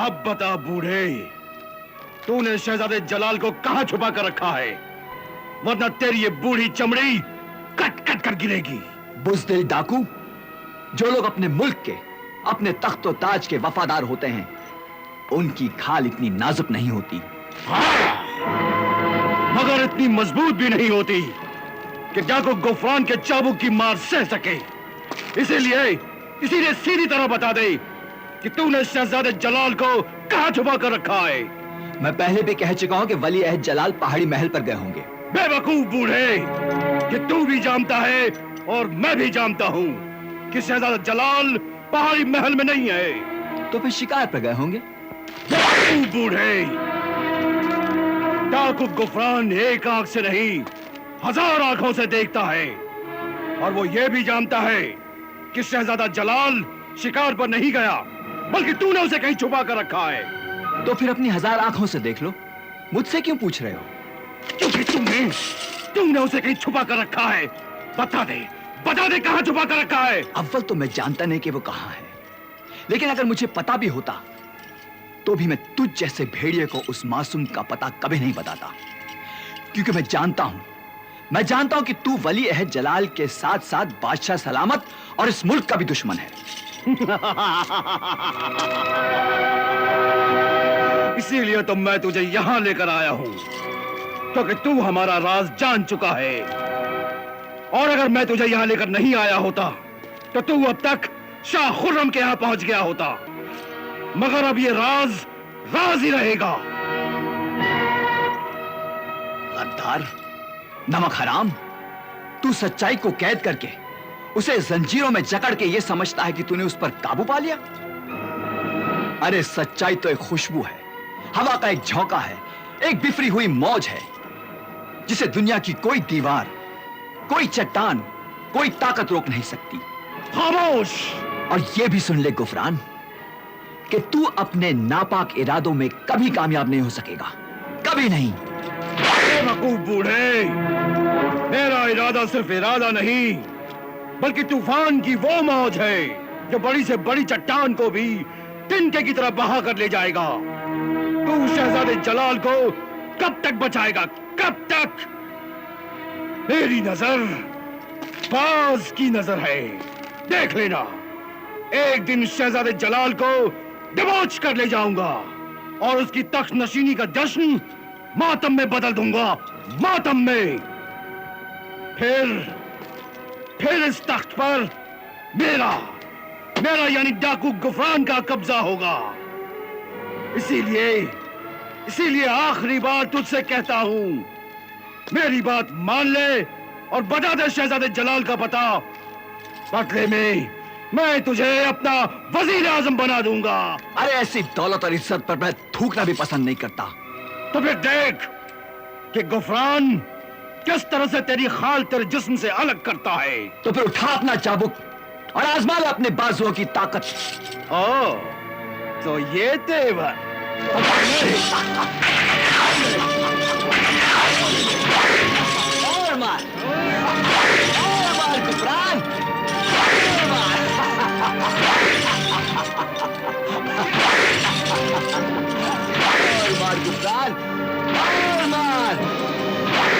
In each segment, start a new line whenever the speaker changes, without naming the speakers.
अब बता बूढ़े, तूने शहजादे जलाल को कहां छुपा कर रखा है, वरना तेरी ये बूढ़ी चमड़ी कट कट कर गिरेगी।
बुज़दिल डाकू, जो लोग अपने मुल्क के, अपने तख्त और ताज के वफादार होते हैं, उनकी खाल इतनी नाजुक नहीं होती।
हाँ, मगर इतनी मजबूत भी नहीं होती कि डाकू गुफरान के चाबुक की मार सह सके। इसीलिए सीधी तरह बता दे कि तूने शहजादे जलाल को कहां छुपा कर रखा है।
मैं पहले भी कह चुका हूं कि वली अहद जलाल पहाड़ी महल पर गए होंगे।
बेवकूफ बूढ़े, कि तू भी जानता है और मैं भी जानता हूं कि शहजादा जलाल पहाड़ी महल में नहीं है।
तो फिर शिकार पर गए होंगे।
बेवकूफ बूढ़े, डाकू गुफरान एक आंख से नहीं 1000 आंखों से देखता है, और वो ये भी जानता है कि शहजादा जलाल शिकार पर नहीं गया, बल्कि तूने उसे कहीं छुपा कर रखा है।
तो फिर अपनी 1000 आंखों से देख लो, मुझसे क्यों पूछ रहे हो?
क्योंकि तुमने उसे कहीं छुपा कर रखा है। बता दे कहां छुपा कर रखा है।
अव्वल तो मैं जानता नहीं कि वो कहां है, लेकिन अगर मुझे पता भी होता तो भी मैं तुझ जैसे भेड़िए को उस मासूम का पता कभी नहीं बताता, क्योंकि मैं जानता हूं कि तू वली अहद जलाल के साथ साथ बादशाह सलामत और इस मुल्क का भी दुश्मन है।
इसीलिए तो मैं तुझे यहां लेकर आया हूं, क्योंकि तू हमारा राज जान चुका है। और अगर मैं तुझे यहां लेकर नहीं आया होता तो तू अब तक शाह खुर्रम के यहां पहुंच गया होता, मगर अब ये राज ही रहेगा।
गद्दार, नमक हराम, तू सच्चाई को कैद करके उसे जंजीरों में जकड़ के ये समझता है कि तूने उस पर काबू पा लिया। अरे सच्चाई तो एक खुशबू है, हवा का एक झोंका है, एक बिफरी हुई मौज है, जिसे दुनिया की कोई दीवार, कोई चट्टान, कोई ताकत रोक नहीं सकती।
खामोश!
और ये भी सुन ले गुफरान कि तू अपने नापाक इरादों में कभी कामयाब नहीं हो सकेगा, कभी नहीं।
बेवकूफ बूढ़े, मेरा इरादा सिर्फ इरादा नहीं, बल्कि तूफान की वो मौज है जो बड़ी से बड़ी चट्टान को भी तिनके की तरह बहा कर ले जाएगा। तू शहजादे जलाल को कब तक बचाएगा, कब तक? मेरी नजर बाज की नजर है, देख लेना। एक दिन शहजादे जलाल को डिबोच कर ले जाऊंगा और उसकी तख्त नशीनी का जश्न मातम में बदल दूंगा, मातम में। फिर इस तख्त पर मेरा यानी डाकू गुफरान का कब्जा होगा। इसीलिए आखिरी बार तुझसे कहता हूं, मेरी बात मान ले और बता दे शहजादे जलाल का पता। बदले में मैं तुझे अपना वजीर आजम बना दूंगा।
अरे ऐसी दौलत और इज्जत पर मैं थूकना भी पसंद नहीं करता।
तो फिर देख कि गुफरान किस तरह से तेरी खाल तेरे जिस्म से अलग करता है।
तो फिर उठा अपना चाबुक और आजमा ले अपने बाजुओं की ताकत।
ओ, तो ये तेवर।
और मार गुफरान, और मार। गुफरान, और मार,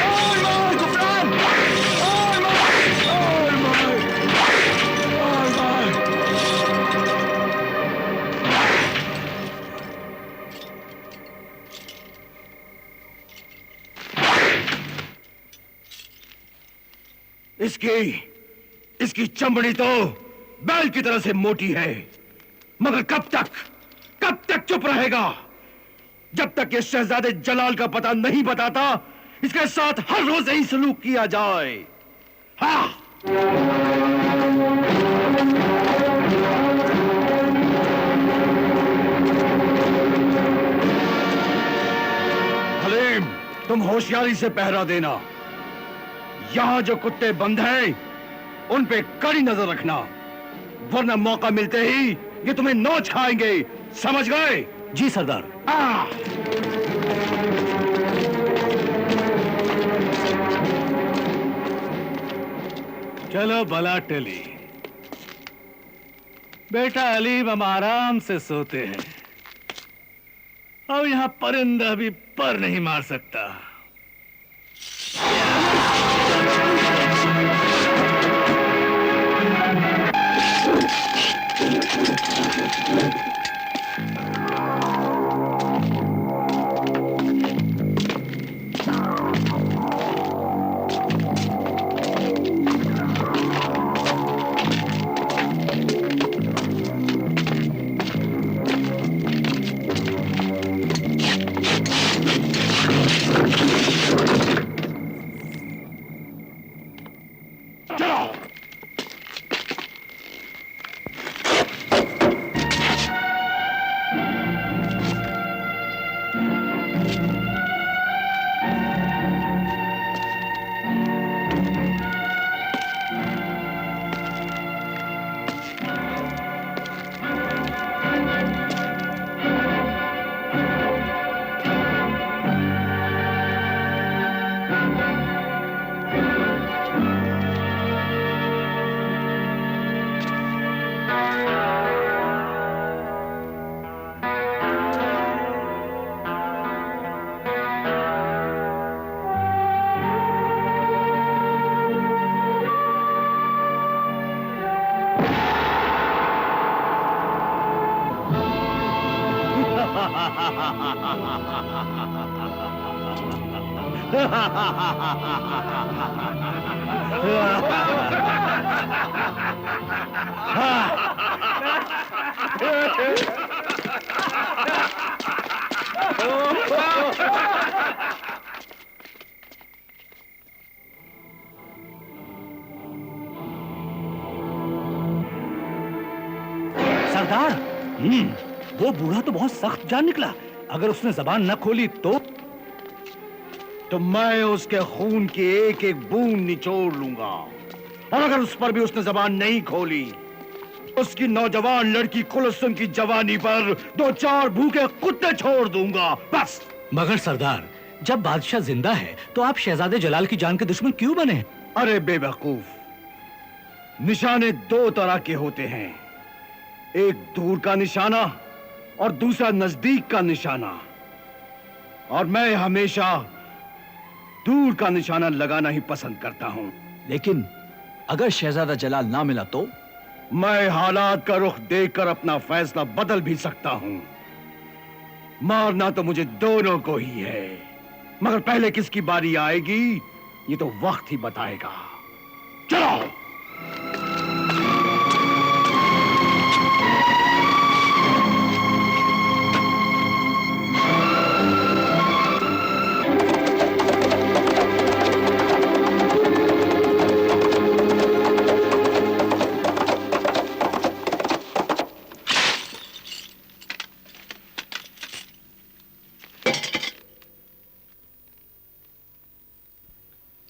और मार गुफरान, और मार, और मार, और मार।
इसकी चमड़ी तो बैल की तरह से मोटी है, मगर कब तक चुप रहेगा? जब तक ये शहजादे जलाल का पता नहीं बताता, इसके साथ हर रोज यही सलूक किया जाए। हाँ। हलीम, तुम होशियारी से पहरा देना। यहां जो कुत्ते बंद हैं, उन पे कड़ी नजर रखना, वरना मौका मिलते ही ये तुम्हें नोच खाएंगे, समझ गए?
जी सरदार। चलो भला टली। बेटा अलीम, हम आराम से सोते हैं।
अब यहाँ परिंदा भी पर नहीं मार सकता।
सरदार, वो बूढ़ा तो बहुत सख्त जान निकला। अगर उसने जबान न खोली
तो मैं उसके खून की एक एक बूंद निचोड़ लूंगा। और अगर उस पर भी उसने जबान नहीं खोली, उसकी नौजवान लड़की कुलसुम की जवानी पर 2-4 भूखे कुत्ते छोड़ दूंगा, बस।
मगर सरदार, जब बादशाह जिंदा है तो आप शहजादे जलाल की जान के दुश्मन क्यों बने?
अरे बेवकूफ, निशाने 2 तरह के होते हैं, एक दूर का निशाना और दूसरा नजदीक का निशाना। और मैं हमेशा दूर का निशाना लगाना ही पसंद करता हूं।
लेकिन अगर शहजादा जलाल ना मिला तो?
मैं हालात का रुख देखकर अपना फैसला बदल भी सकता हूं। मारना तो मुझे दोनों को ही है, मगर पहले किसकी बारी आएगी ये तो वक्त ही बताएगा। चलो।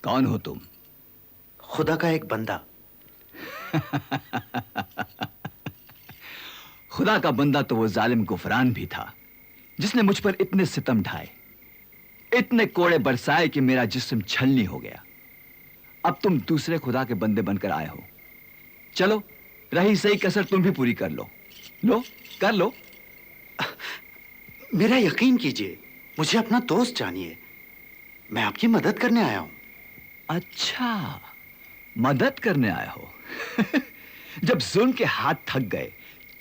कौन हो तुम?
खुदा का एक बंदा।
खुदा का बंदा तो वो जालिम गुफरान भी था जिसने मुझ पर इतने सितम ढाए, इतने कोड़े बरसाए कि मेरा जिस्म छलनी हो गया। अब तुम दूसरे खुदा के बंदे बनकर आए हो। चलो, रही सही कसर तुम भी पूरी कर लो। लो, कर लो।
मेरा यकीन कीजिए, मुझे अपना दोस्त जानिए। मैं आपकी मदद करने आया हूं।
अच्छा, मदद करने आए हो। जब जुल्म के हाथ थक गए,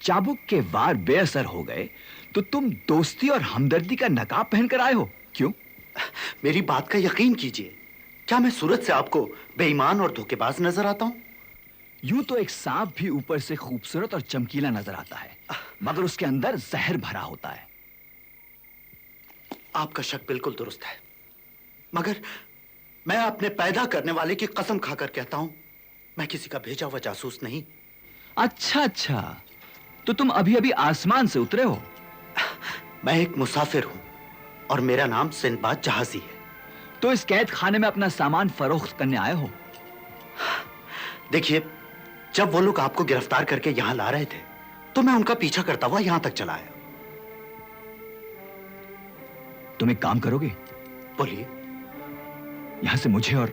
चाबुक के वार बेअसर हो गए, तो तुम दोस्ती और हमदर्दी का नकाब पहनकर आए हो। क्यों?
मेरी बात का यकीन कीजिए। क्या मैं सूरत से आपको बेईमान और धोखेबाज नजर आता हूं?
यूं तो एक सांप भी ऊपर से खूबसूरत और चमकीला नजर आता है, मगर उसके अंदर जहर भरा होता है।
आपका शक बिल्कुल दुरुस्त है, मगर मैं अपने पैदा करने वाले की कसम खाकर कहता हूं, मैं किसी का भेजा हुआ जासूस नहीं।
अच्छा अच्छा, तो तुम अभी अभी आसमान से उतरे हो?
मैं एक मुसाफिर हूं और मेरा नाम सिंदबाद जहाजी है।
तो इस कैद खाने में अपना सामान फरोख्त करने आए हो?
देखिए, जब वो लोग आपको गिरफ्तार करके यहां ला रहे थे, तो मैं उनका पीछा करता हुआ यहां तक चला आया।
तुम एक काम करोगे?
बोलिए।
यहां से मुझे और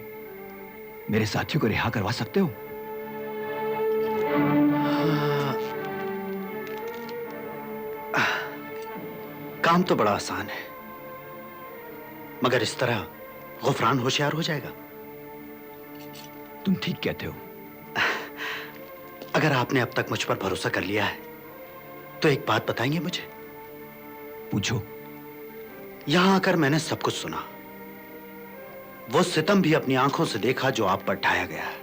मेरे साथियों को रिहा करवा सकते हो?
काम तो बड़ा आसान है, मगर इस तरह गुफरान होशियार हो जाएगा।
तुम ठीक कहते हो।
अगर आपने अब तक मुझ पर भरोसा कर लिया है तो एक बात बताएंगे मुझे?
पूछो।
यहां आकर मैंने सब कुछ सुना, वो सितम भी अपनी आंखों से देखा जो आप पर ढाया गया है।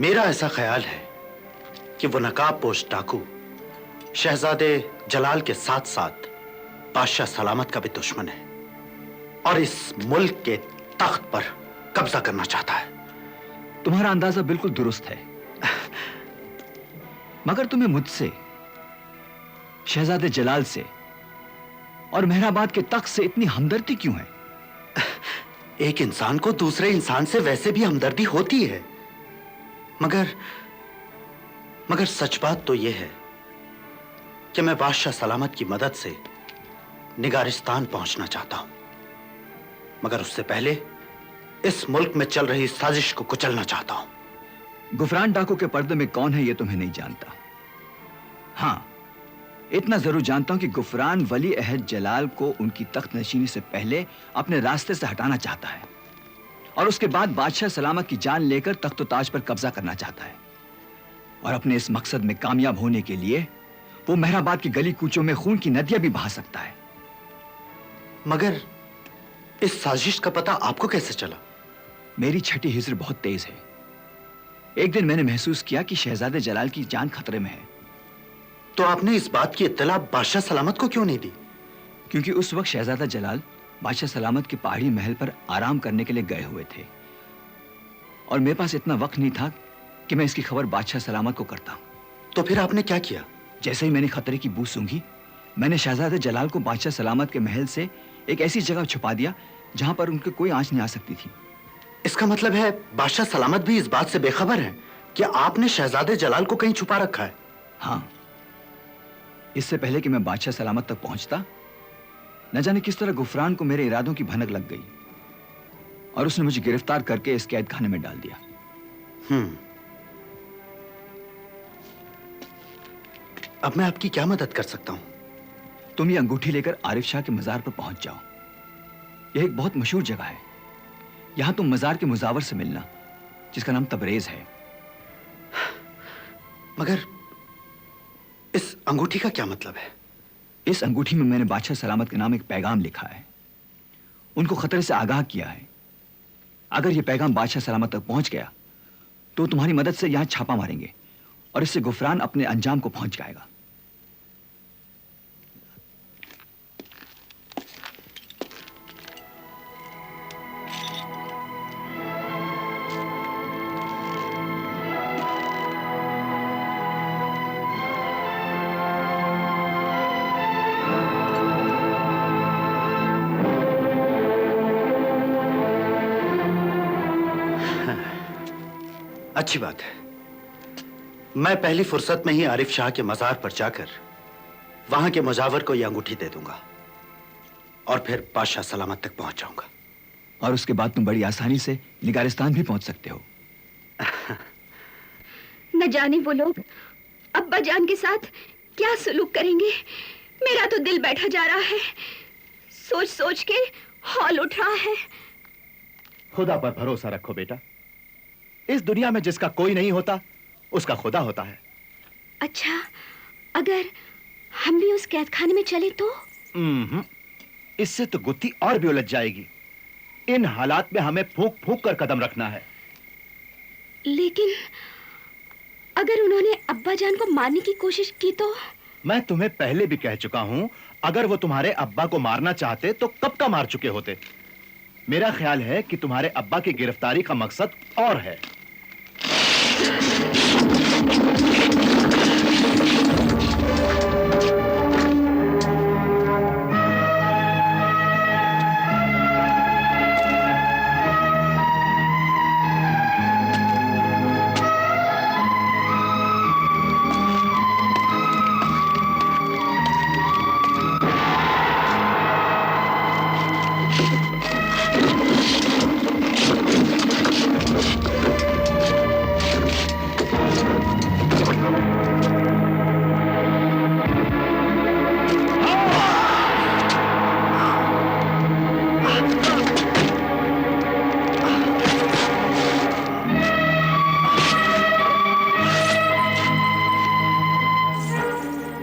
मेरा ऐसा ख्याल है कि वो नकाबपोश डाकू शहजादे जलाल के साथ साथ बादशाह सलामत का भी दुश्मन है और इस मुल्क के तख्त पर कब्जा करना चाहता है।
तुम्हारा अंदाजा बिल्कुल दुरुस्त है, मगर तुम्हें मुझसे, शहजादे जलाल से और मेहराबाद के तख्त से इतनी हमदर्दी क्यों है?
एक इंसान को दूसरे इंसान से वैसे भी हमदर्दी होती है, मगर सच बात तो यह है कि मैं बादशाह सलामत की मदद से निगारिस्तान पहुंचना चाहता हूं, मगर उससे पहले इस मुल्क में चल रही साजिश को कुचलना चाहता हूं।
गुफरान डाकू के पर्दे में कौन है यह तुम्हें नहीं जानता। हां, इतना जरूर जानता हूं कि गुफरान वली अहद जलाल को उनकी तख्त नशीनी से पहले अपने रास्ते से हटाना चाहता है और उसके बाद बादशाह सलामत की जान लेकर तख्त ताज पर कब्जा करना चाहता है। और अपने इस मकसद में कामयाब होने के लिए वो मेहराबाद की गली कूचों में खून की नदियां भी बहा सकता है।
मगर इस साजिश का पता आपको कैसे चला?
मेरी छठी हिज्र बहुत तेज है। एक दिन मैंने महसूस किया कि शहजादे जलाल की जान खतरे में है।
तो आपने इस बात की इत्तला बादशाह सलामत को क्यों नहीं दी?
क्योंकि उस वक्त शहजादा जलाल बादशाह सलामत के पहाड़ी महल पर आराम करने के लिए गए हुए थे और मेरे पास इतना वक्त नहीं था कि मैं इसकी खबर बादशाह सलामत को करता।
तो फिर आपने क्या किया?
जैसे ही मैंने खतरे की बू सूंघी, मैंने शहजादे जलाल को बादशाह सलामत के महल से एक ऐसी जगह छुपा दिया जहां पर उनके कोई आंच नहीं आ सकती थी।
इसका मतलब है बादशाह सलामत भी इस बात से बेखबर है कि आपने शहजादे जलाल को कहीं छुपा रखा है?
हां, इससे पहले कि मैं बादशाह सलामत तक पहुंचता, न जाने किस तरह गुफरान को मेरे इरादों की भनक लग गई और उसने मुझे गिरफ्तार करके इस कैद खाने में डाल दिया।
अब मैं आपकी क्या मदद कर सकता हूं?
तुम ये अंगूठी लेकर आरिफ शाह के मजार पर पहुंच जाओ। यह एक बहुत मशहूर जगह है। यहां तुम मजार के मुजावर से मिलना, जिसका नाम तबरेज है।
मगर इस अंगूठी का क्या मतलब है?
इस अंगूठी में मैंने बादशाह सलामत के नाम एक पैगाम लिखा है, उनको खतरे से आगाह किया है। अगर यह पैगाम बादशाह सलामत तक पहुंच गया तो तुम्हारी मदद से यहां छापा मारेंगे और इससे गुफरान अपने अंजाम को पहुंच जाएगा।
अच्छी बात है। मैं पहली फुर्सत में ही आरिफ शाह के मजार पर जाकर वहां के मुजावर को यह अंगूठी दे दूंगा और फिर बादशाह सलामत तक पहुंच जाऊंगा।
और उसके बाद तुम बड़ी आसानी से निगारिस्तान भी पहुंच सकते हो।
न जाने वो लोग अब्बा जान के साथ क्या सलूक करेंगे। मेरा तो दिल बैठा जा रहा है, सोच सोच के हौल उठ रहा है।
खुदा पर भरोसा रखो बेटा। इस दुनिया में जिसका कोई नहीं होता उसका खुदा होता है।
अच्छा, अगर हम भी उस कैद खाने में चले तो?
इससे तो गुत्थी और भी उलझ जाएगी। इन हालात में हमें फूंक फूंक कर कदम रखना है।
लेकिन अगर उन्होंने अब्बा जान को मारने की कोशिश की तो?
मैं तुम्हें पहले भी कह चुका हूं, अगर वो तुम्हारे अब्बा को मारना चाहते तो कब का मार चुके होते। मेरा ख्याल है कि तुम्हारे अब्बा की गिरफ्तारी का मकसद और है।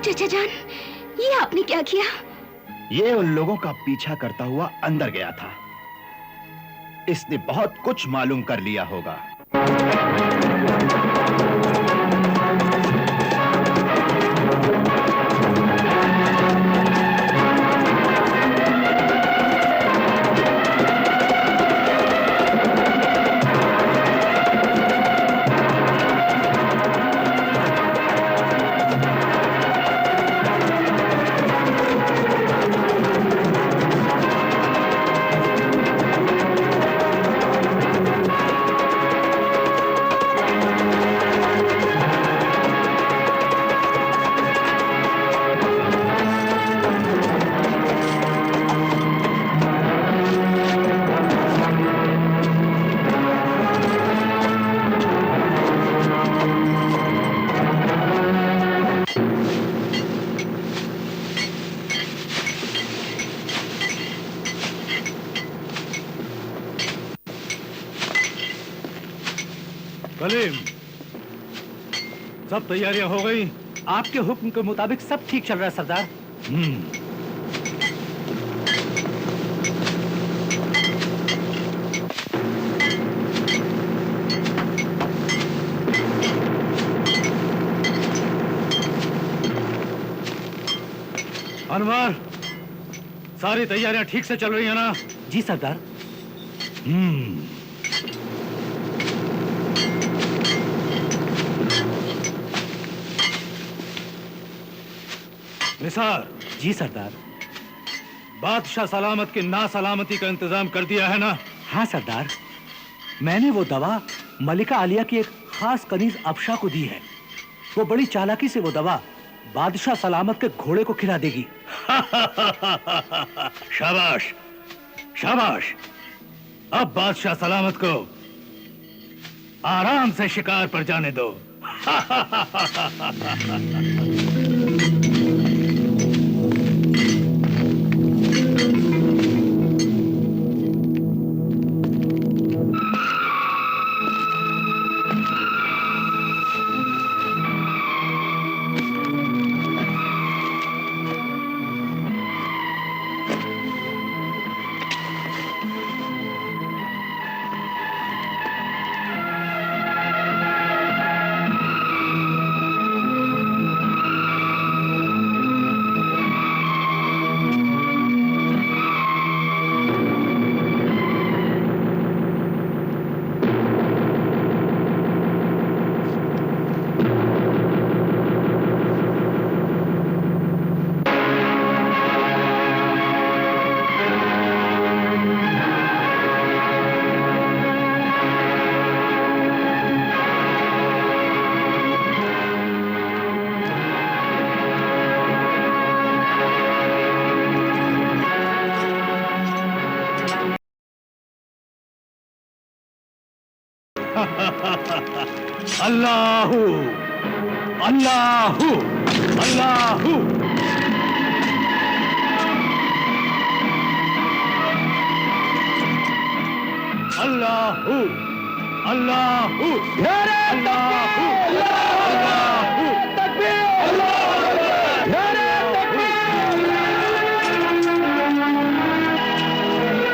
चचा जान, ये आपने क्या किया?
ये उन लोगों का पीछा करता हुआ अंदर गया था। इसने बहुत कुछ मालूम कर लिया होगा।
कलीम, सब तैयारियां हो गई?
आपके हुक्म के मुताबिक सब ठीक चल रहा है सरदार।
अनवर, सारी तैयारियां ठीक से चल रही है ना?
जी सरदार।
निसार,
जी सरदार।
बादशाह सलामत की नासलामती का इंतजाम कर दिया है ना?
हाँ सरदार, मैंने वो दवा मलिका आलिया की एक खास कनीज अफशा को दी है। वो बड़ी चालाकी से वो दवा बादशाह सलामत के घोड़े को खिला देगी।
शाबाश, शाबाश। अब बादशाह सलामत को आराम से शिकार पर जाने दो। अल्लाहू अल्लाहू अल्लाहू। अल्लाहू अल्लाहू अल्लाहू।